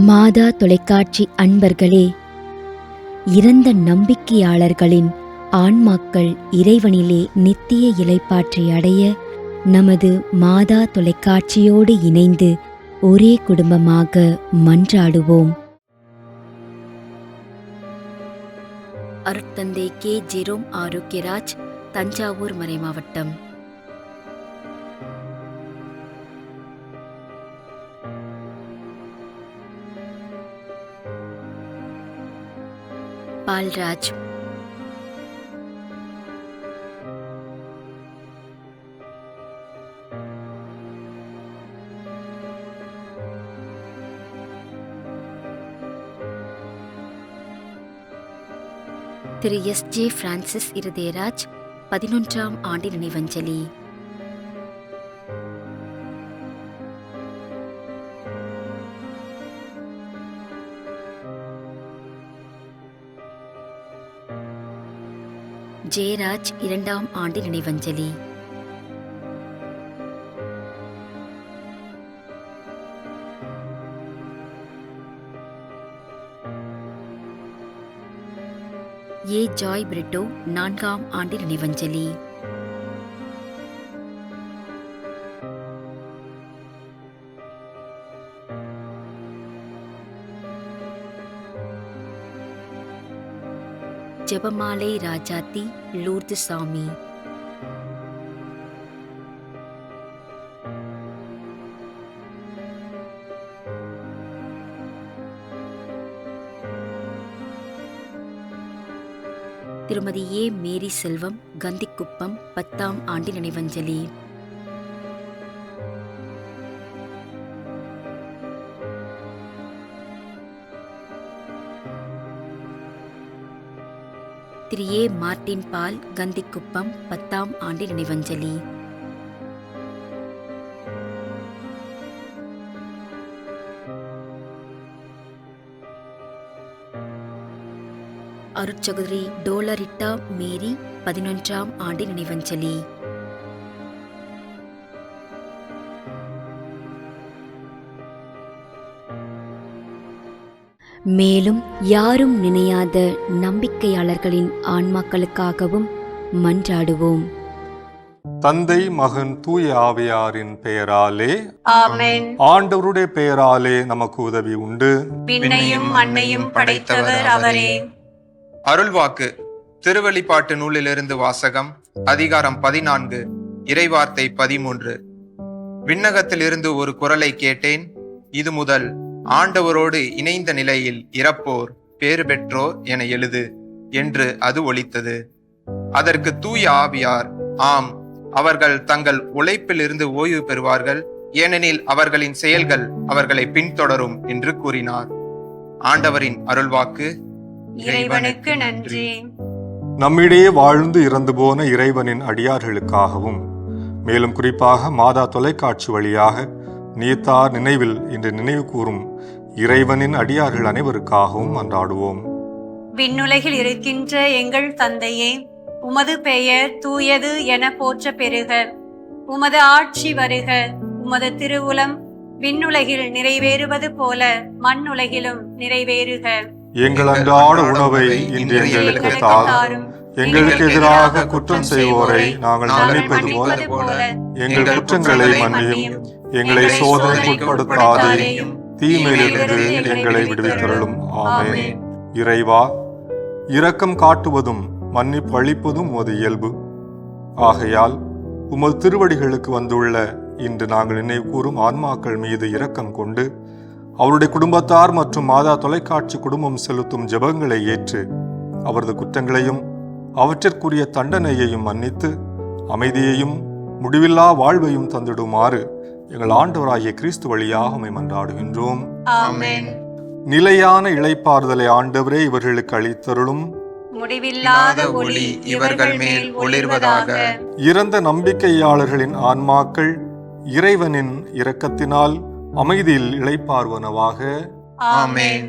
மாதா தொலைக்காட்சி அன்பர்களே, இறந்த நம்பிக்கையாளர்களின் ஆன்மாக்கள் இறைவனிலே நித்திய இளைப்பாற்றி அடைய நமது மாதா தொலைக்காட்சியோடு இணைந்து ஒரே குடும்பமாக மன்றாடுவோம். அருட்தந்தை கே. ஜெரோம் ஆரோக்கியராஜ், தஞ்சாவூர் மறைமாவட்டம். பால்ராஜ், திரு எஸ்.ஜே. பிரான்சிஸ் இருதயராஜ், 11ஆம் ஆண்டு நினைவஞ்சலி. ஜெயராஜ், 2ஆம் ஆண்டு நினைவஞ்சலி. ஏ. ஜாய் பிரிட்டோ, 4ஆம் ஆண்டு நினைவஞ்சலி. ஜெபமாலை ராஜாத்தி, லூர்து சாமி. திருமதி ஏ. மேரி செல்வம், கந்திக்குப்பம், 10ஆம் ஆண்டு நினைவஞ்சலி. திரு ஏ. மார்டின் பால், கந்திக்குப்பம், 10ஆம் ஆண்டு நினைவஞ்சலி. அருட்சகோதரி டோலரிட்டா மேரி, 11ஆம் ஆண்டு நினைவஞ்சலி. மேலும் யாரும் நினையாத நம்பிக்கையாளர்களின் ஆன்மாக்களுக்காகவும் மன்றாடுவோம். தந்தை, மகன், தூய ஆவியாரின் பெயராலே ஆமென். ஆண்டவருடைய பெயராலே நமக்கு உதவி உண்டு. விண்ணையும் மண்ணையும் படைத்தவர் அவரே. அருள்வாக்கு. திருவெளிப்பாட்டு நூலிலிருந்து வாசகம். அதிகாரம் 14, இறைவார்த்தை 13. விண்ணகத்திலிருந்து ஒரு குரலை கேட்டேன். இது முதல் ஆண்டவரோடு இணைந்த நிலையில் இறப்போர் பேறு பெற்றோர் என எழுது என்று அது ஒலித்தது. அதற்கு தூய ஆவியார், ஆம், அவர்கள் தங்கள் உழைப்பில் இருந்து ஓய்வு பெறுவார்கள், ஏனெனில் அவர்களின் செயல்கள் அவர்களை பின்தொடரும் என்று கூறினார். ஆண்டவரின் அருள்வாக்கு. இறைவனுக்கு நன்றி. நம்மிடையே வாழ்ந்து இறந்து போன இறைவனின் அடியார்களுக்காகவும், மேலும் குறிப்பாக மாதா தொலைக்காட்சி வழியாக நீத்தார் நினைவில் இன்று நினைவு கூறும் இறைவனின் அடியார்கள் அனைவருக்காகவும் மன்றாடுவோம். விண்ணுலகில் இருக்கின்ற எங்கள் தந்தையே, உமது பெயர் தூயது என போற்ற பெறுக. உமது ஆட்சி வருக. உமது திருவுளம் விண்ணுலகில் நிறைவேறுவது போல மண்ணுலகிலும் நிறைவேறுக. எங்கள் அன்றாட உணவை இன்று எங்களுக்கு தாரும். எங்களுக்கு எதிராக குற்றம் செய்வோரை நாங்கள் மன்னிப்பது போல எங்கள் குற்றங்களை மன்னியும். எங்களை சோதனைக்குட்படுத்தாதேயும், தீமையிலிருந்து எங்களை விடுவித்தருளும். ஆமென். இறைவா, இரக்கம் காட்டுவதும் மன்னிப்பு அளிப்பதும் உமது இயல்பு. ஆகையால் உமது திருவடிகளுக்கு வந்துள்ள இன்று நாங்கள் நினைவு கூறும் ஆன்மாக்கள் மீது இரக்கம் கொண்டு அவருடைய குடும்பத்தார் மற்றும் மாதா தொலைக்காட்சி குடும்பம் செலுத்தும் ஜெபங்களை ஏற்று அவரது குற்றங்களையும் அவற்றிற்குரிய தண்டனையையும் மன்னித்து அமைதியையும் முடிவில்லா வாழ்வையும் தந்திடுமாறு எங்கள் ஆண்டவராகிய கிறிஸ்து வழியாக உம்மை மன்றாடுகின்றோம். ஆமென். நிலையான இளைப்பாறுதலை ஆண்டவரே இவர்களுக்கு அளித்தருளும். முடிவில்லாத ஒளி இவர்கள் மேல் ஒளிர்வதாக. இறந்த நம்பிக்கையாளர்களின் ஆன்மாக்கள் இறைவனின் இரக்கத்தினால் அமைதியில் இளைப்பாறுவனவாக. ஆமென்.